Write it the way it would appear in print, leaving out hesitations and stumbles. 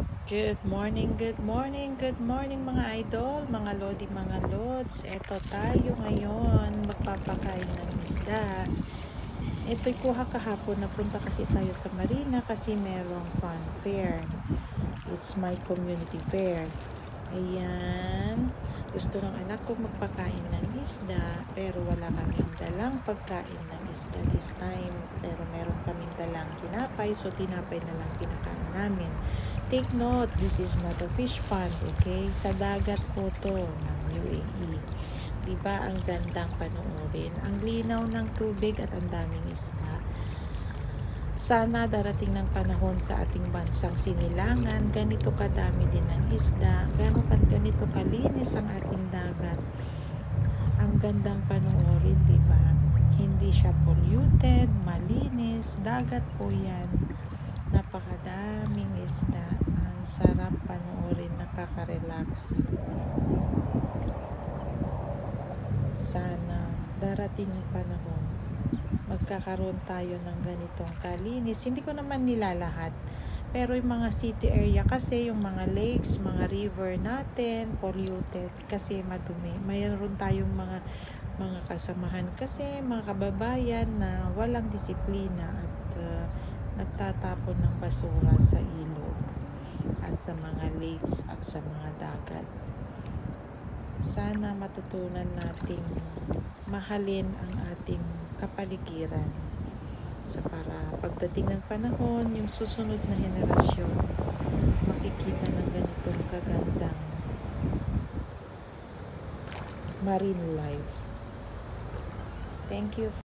Good morning mga idol, mga lodi, mga lods. Eto tayo ngayon, magpapakain ng isda. Ito'y kuha kahapon, napunta kasi tayo sa marina kasi merong fun fair. It's my community fair. Ayan, gusto ng anak ko magpakain ng isda, pero wala kaming dalang pagkain ng isda this time. Pero meron kaming dalang tinapay, so tinapay na lang pinakain namin. Take note, this is not a fish pond, okay? Sa dagat po to ng UAE. Diba ang gandang panoorin? Ang linaw ng tubig at ang daming isda. Sana darating ng panahon sa ating bansang sinilangan, ganito kadami din ng isda, ganito kalinis ang ating dagat. Ang gandang panoorin, diba? Hindi siya polluted, malinis, dagat po yan. Napakadaming isda. Ang sarap panoorin, nakaka-relax. Sana darating yung panahon, magkakaroon tayo ng ganitong kalinis. Hindi ko naman nilalahat, pero yung mga city area kasi, yung mga lakes, mga river natin, polluted kasi madumi. Mayroon tayong mga kasamahan kasi, mga kababayan na walang disiplina at nagtatapon ng basura sa ilog at sa mga lakes at sa mga dagat. Sana matutunan nating mahalin ang ating kapaligiran sa para pagdating ng panahon, yung susunod na henerasyon makikita ng ganitong kagandang marine life. Thank you.